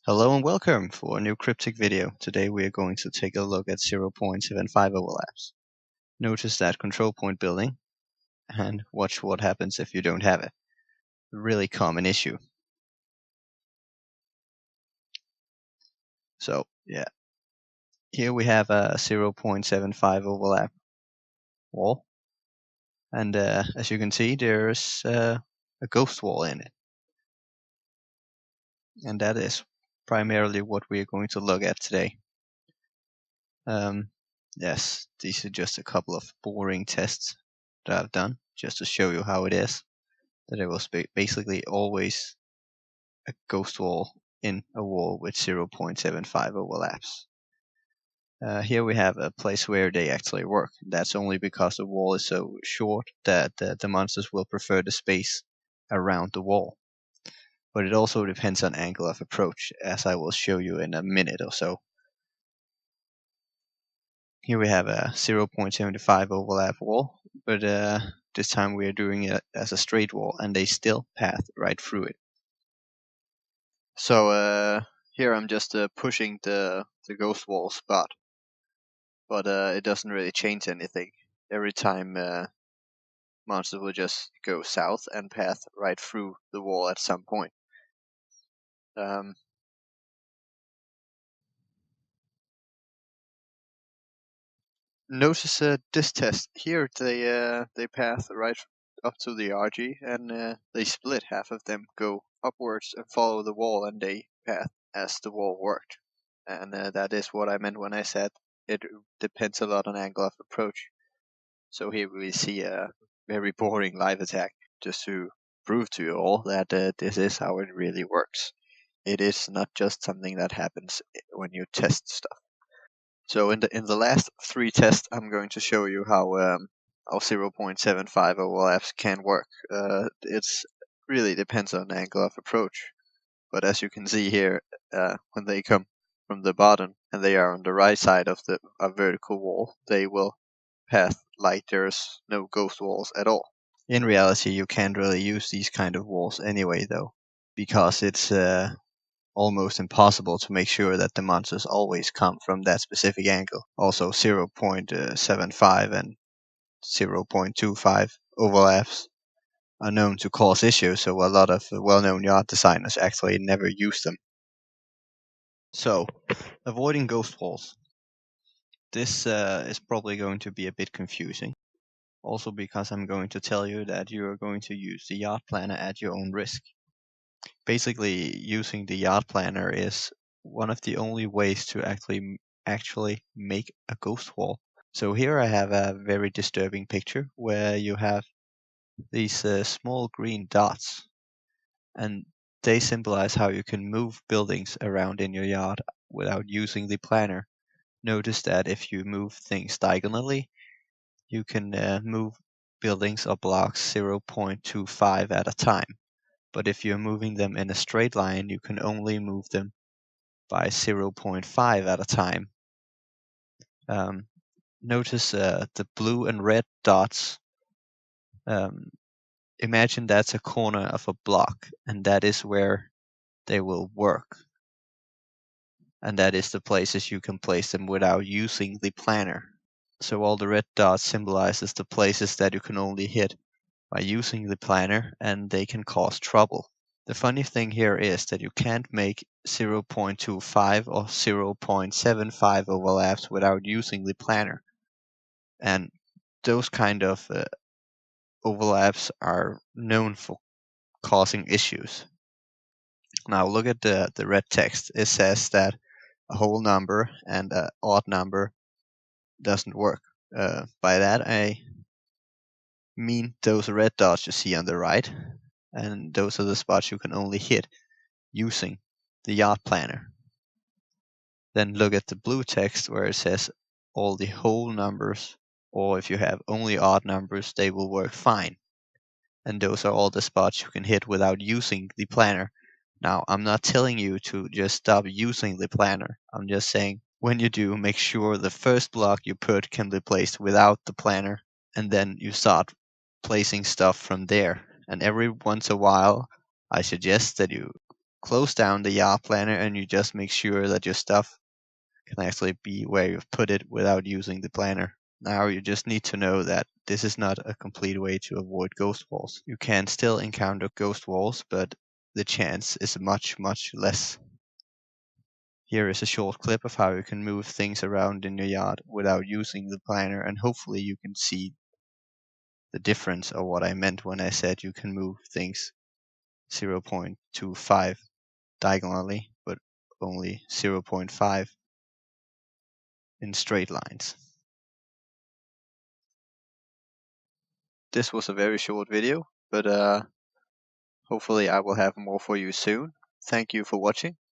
Hello and welcome for a new cryptic video. Today we are going to take a look at 0.75 overlaps. Notice that control point building and watch what happens if you don't have it. A really common issue. So yeah, here we have a 0.75 overlap wall, and as you can see there's a ghost wall in it. And that is primarily what we are going to look at today. Yes, these are just a couple of boring tests that I've done just to show you how it is. That it was basically always a ghost wall in a wall with 0.75 overlaps. Here we have a place where they actually work. That's only because the wall is so short that the monsters will prefer the space around the wall. But it also depends on angle of approach, as I will show you in a minute or so. Here we have a 0.75 overlap wall, but this time we are doing it as a straight wall, and they still path right through it. So here I'm just pushing the ghost wall spot, but it doesn't really change anything. Every time monster will just go south and path right through the wall at some point. Notice this test here. They path right up to the RG, and they split. Half of them go upwards and follow the wall, and they path as the wall worked. And that is what I meant when I said it depends a lot on angle of approach. So here we see a very boring live attack, just to prove to you all that this is how it really works. It is not just something that happens when you test stuff. So in the last 3 tests, I'm going to show you how 0.75 overlaps can work. It's really depends on the angle of approach. But as you can see here, when they come from the bottom and they are on the right side of the vertical wall, they will path like there's no ghost walls at all. In reality, you can't really use these kind of walls anyway, though, because it's almost impossible to make sure that the monsters always come from that specific angle. Also, 0.75 and 0.25 overlaps are known to cause issues, so a lot of well-known yard designers actually never use them. So, avoiding ghost walls. This is probably going to be a bit confusing. Also because I'm going to tell you that you are going to use the yard planner at your own risk. Basically, using the yard planner is one of the only ways to actually make a ghost wall. So here I have a very disturbing picture where you have these small green dots, and they symbolize how you can move buildings around in your yard without using the planner. Notice that if you move things diagonally, you can move buildings or blocks 0.25 at a time. But if you're moving them in a straight line, you can only move them by 0.5 at a time. Notice the blue and red dots. Imagine that's a corner of a block, and that is where they will work. And that is the places you can place them without using the planner. So all the red dots symbolizes the places that you can only hit by using the planner, and they can cause trouble. The funny thing here is that you can't make 0.25 or 0.75 overlaps without using the planner. And those kind of overlaps are known for causing issues. Now look at the red text. It says that a whole number and an odd number doesn't work. By that I mean those red dots you see on the right, and those are the spots you can only hit using the yard planner. Then look at the blue text where it says all the whole numbers, or if you have only odd numbers, they will work fine. And those are all the spots you can hit without using the planner. Now, I'm not telling you to just stop using the planner. I'm just saying when you do, make sure the first block you put can be placed without the planner, and then you start placing stuff from there. And every once a while, I suggest that you close down the yard planner and you just make sure that your stuff can actually be where you've put it without using the planner. Now you just need to know that this is not a complete way to avoid ghost walls. You can still encounter ghost walls, but the chance is much, much less. Here is a short clip of how you can move things around in your yard without using the planner, and hopefully you can see the difference of what I meant when I said you can move things 0.25 diagonally, but only 0.5 in straight lines. This was a very short video, but hopefully I will have more for you soon. Thank you for watching.